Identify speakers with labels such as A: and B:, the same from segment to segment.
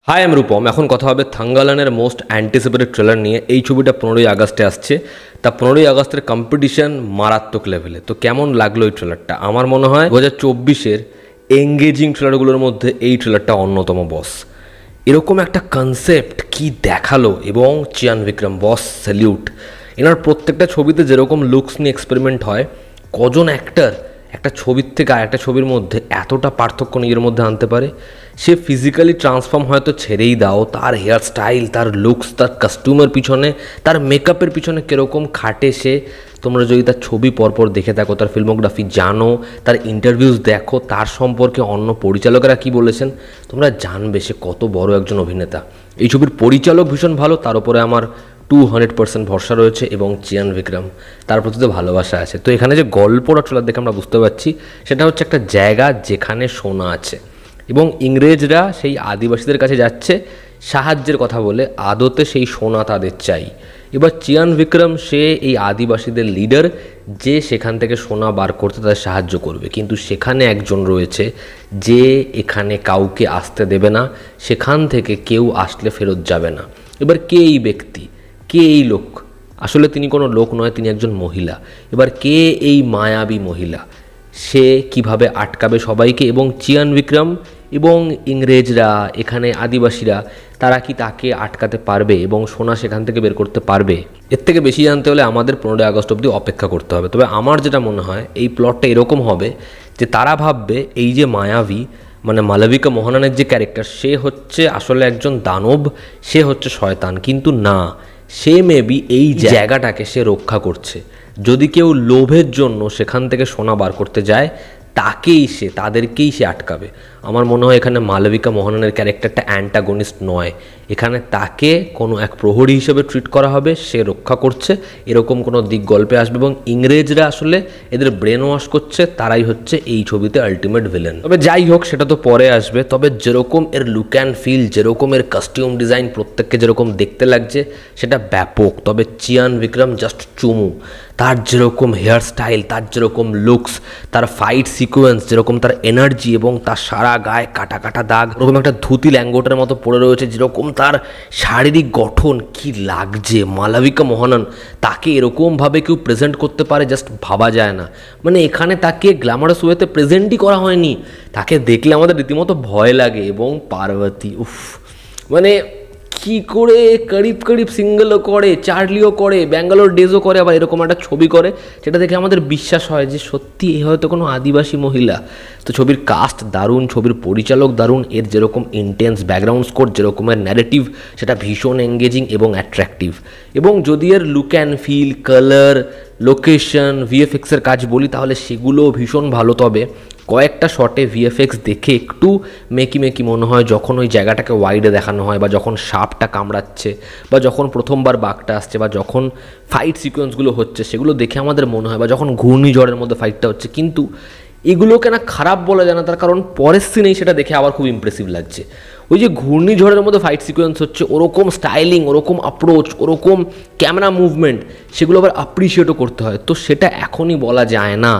A: High আমি রূপম। এখন কথা হবে থাঙ্গালানের মোস্ট অ্যান্টিসিপেটেড ট্রেলার নিয়ে। এই ছবিটা 15ই আগস্টে আসছে। তা 15ই আগস্টের কম্পিটিশন মারাত্মক লেভেলে। তো কেমন লাগলো এই ট্রেলারটা? আমার মনে হয় 2024-এর এঙ্গেজিং ট্রেলারগুলোর মধ্যে এই ট্রেলারটা অন্যতম বস। এরকম একটা কনসেপ্ট কি দেখালো, এবং চিয়ান বিক্রম বস, স্যালিউট। এনার প্রত্যেকটা ছবিতে যেরকম লুকস নিয়ে এক্সপেরিমেন্ট হয়, কজন অ্যাক্টর একটা ছবির থেকে আর একটা ছবির মধ্যে এতটা পার্থক্য নিজের মধ্যে আনতে পারে। সে ফিজিক্যালি ট্রান্সফর্ম হয়তো ছেড়েই দাও, তার হেয়ার স্টাইল, তার লুকস, তার কস্টিউমের পিছনে, তার মেকআপের পিছনে কীরকম খাটে সে। তোমরা যদি তার ছবি পরপর দেখে থাকো, তার ফিল্মোগ্রাফি জানো, তার ইন্টারভিউস দেখো, তার সম্পর্কে অন্য পরিচালকেরা কি বলেছেন, তোমরা জানবে সে কত বড় একজন অভিনেতা। এই ছবির পরিচালক ভীষণ ভালো, তার উপরে আমার 200% ভরসা রয়েছে, এবং চিয়ান বিক্রম, তার প্রতি তো ভালোবাসা আছে। তো এখানে যে গল্পটা ট্রেলার দেখে আমরা বুঝতে পারছি, সেটা হচ্ছে একটা জায়গা যেখানে সোনা আছে, এবং ইংরেজরা সেই আদিবাসীদের কাছে যাচ্ছে সাহায্যের কথা বলে, আদতে সেই সোনা তাদের চাই। এবার চিয়ান বিক্রম সে এই আদিবাসীদের লিডার, যে সেখান থেকে সোনা বার করতে তাদের সাহায্য করবে। কিন্তু সেখানে একজন রয়েছে যে এখানে কাউকে আসতে দেবে না, সেখান থেকে কেউ আসলে ফেরত যাবে না। এবার কে এই ব্যক্তি, কে এই লোক? আসলে তিনি কোনো লোক নয়, তিনি একজন মহিলা। এবার কে এই মায়াবী মহিলা? সে কিভাবে আটকাবে সবাইকে? এবং চিয়ান বিক্রম এবং ইংরেজরা, এখানে আদিবাসীরা, তারা কি তাকে আটকাতে পারবে এবং সোনা সেখান থেকে বের করতে পারবে? এর থেকে বেশি জানতে হলে আমাদের 15ই আগস্ট অবধি অপেক্ষা করতে হবে। তবে আমার যেটা মনে হয়, এই প্লটটা এরকম হবে যে তারা ভাববে এই যে মায়াবী, মানে মালবিকা মোহনানের যে ক্যারেক্টার, সে হচ্ছে আসলে একজন দানব, সে হচ্ছে শয়তান। কিন্তু না, সে মেবি এই জায়গাটাকে সে রক্ষা করছে। যদি কেউ লোভের জন্য সেখান থেকে সোনা বার করতে যায়, তাদেরকেই সে আটকাবে। আমার মনে হয় এখানে মালবিকা মোহনানের ক্যারেক্টারটা অ্যান্টাগনিস্ট নয়, এখানে তাকে কোনো এক প্রহরী হিসেবে ট্রিট করা হবে, সে রক্ষা করছে, এরকম কোনো দিক গল্পে আসবে। এবং ইংরেজরা আসলে এদের ব্রেন ওয়াশ করছে, তারাই হচ্ছে এই ছবিতে আলটিমেট ভিলেন। তবে যাই হোক, সেটা তো পরে আসবে। তবে যেরকম এর লুক অ্যান্ড ফিল, যেরকম এর কস্টিউম ডিজাইন, প্রত্যেককে যেরকম দেখতে লাগছে সেটা ব্যাপক। তবে চিয়ান বিক্রম জাস্ট চুমু। তার যেরকম হেয়ার স্টাইল, তার যেরকম লুকস, তার ফাইট সিকোয়েন্স, যেরকম তার এনার্জি, এবং তার সারা গায়ে কাটা কাটা দাগ, ওরকম একটা ধুতি ল্যাঙ্গোটের মতো পড়ে রয়েছে, যেরকম তার শারীরিক গঠন, কি লাগছে। মালবিকা মোহনান, তাকে এরকমভাবে কেউ প্রেজেন্ট করতে পারে, জাস্ট ভাবা যায় না। মানে এখানে তাকে গ্ল্যামারাস ওয়েতে প্রেজেন্টই করা হয়নি, তাকে দেখলে আমাদের রীতিমতো ভয় লাগে। এবং পার্বতী, উফ, মানে কি করে করিব সিঙ্গেলও করে, চার্লিও করে, ব্যাঙ্গালোর ডেজও করে, আবার এরকম একটা ছবি করে, যেটা দেখে আমাদের বিশ্বাস হয় যে সত্যি এ হয়তো কোনো আদিবাসী মহিলা। তো ছবির কাস্ট দারুণ, ছবির পরিচালক দারুণ, এর যেরকম ইন্টেন্স ব্যাকগ্রাউন্ড স্কোর, যেরকমের ন্যারেটিভ, সেটা ভীষণ এঙ্গেজিং এবং অ্যাট্রাকটিভ। এবং যদি এর look and feel, colour, location, ভিএফএক্সের কাজ বলি, তাহলে সেগুলোও ভীষণ ভালো। তবে কয়েকটা শটে ভিএফএক্স দেখে একটু মেকি মনে হয়, যখন ওই জায়গাটাকে ওয়াইডে দেখানো হয়, বা যখন সাপটা কামড়াচ্ছে, বা যখন প্রথমবার বাঘটা আসছে, বা যখন ফাইট সিকোয়েন্সগুলো হচ্ছে, সেগুলো দেখে আমাদের মনে হয়, বা যখন ঘূর্ণিঝড়ের মধ্যে ফাইটটা হচ্ছে। কিন্তু এগুলোকে না খারাপ বলা যায় না, তার কারণ পরের সিনেই সেটা দেখে আবার খুব ইমপ্রেসিভ লাগছে। ওই যে ঘূর্ণিঝড়ের মধ্যে ফাইট সিকোয়েন্স হচ্ছে, ওরকম স্টাইলিং, ওরকম অ্যাপ্রোচ, ওরকম ক্যামেরা মুভমেন্ট, সেগুলো আবার অ্যাপ্রিসিয়েটও করতে হয়। তো সেটা এখনই বলা যায় না।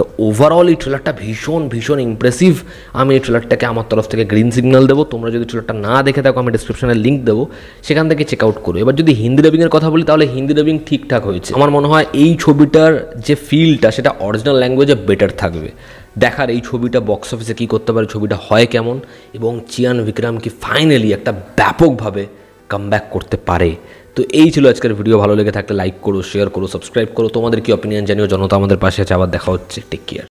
A: তো ওভারঅল এই ট্রেলারটা ভীষণ ইমপ্রেসিভ। আমি এই ট্রেলারটাকে আমার তরফ থেকে গ্রিন সিগন্যাল দেবো। তোমরা যদি ট্রেলারটা না দেখে থাকো, আমি ডিসক্রিপশনে লিঙ্ক দেবো, সেখান থেকে চেক আউট করো। এবার যদি হিন্দি ডাবিংয়ের কথা বলি, তাহলে হিন্দি ডাবিং ঠিকঠাক হয়েছে। আমার মনে হয় এই ছবিটার যে ফিলটা, সেটা অরিজিনাল ল্যাঙ্গুয়েজে বেটার থাকবে। দেখার এই ছবিটা বক্স অফিসে কী করতে পারে, ছবিটা হয় কেমন, এবং চিয়ান বিক্রম কি ফাইনালি একটা ব্যাপকভাবে কামব্যাক করতে পারে। তো এই ছিল আজকের ভিডিও। ভালো লেগে থাকলে লাইক করো, শেয়ার করো, সাবস্ক্রাইব করো। তোমাদের কি অপিনিয়ন জানিও। জনতা আমাদের পাশে আছে। আবার দেখা হচ্ছে। Take care.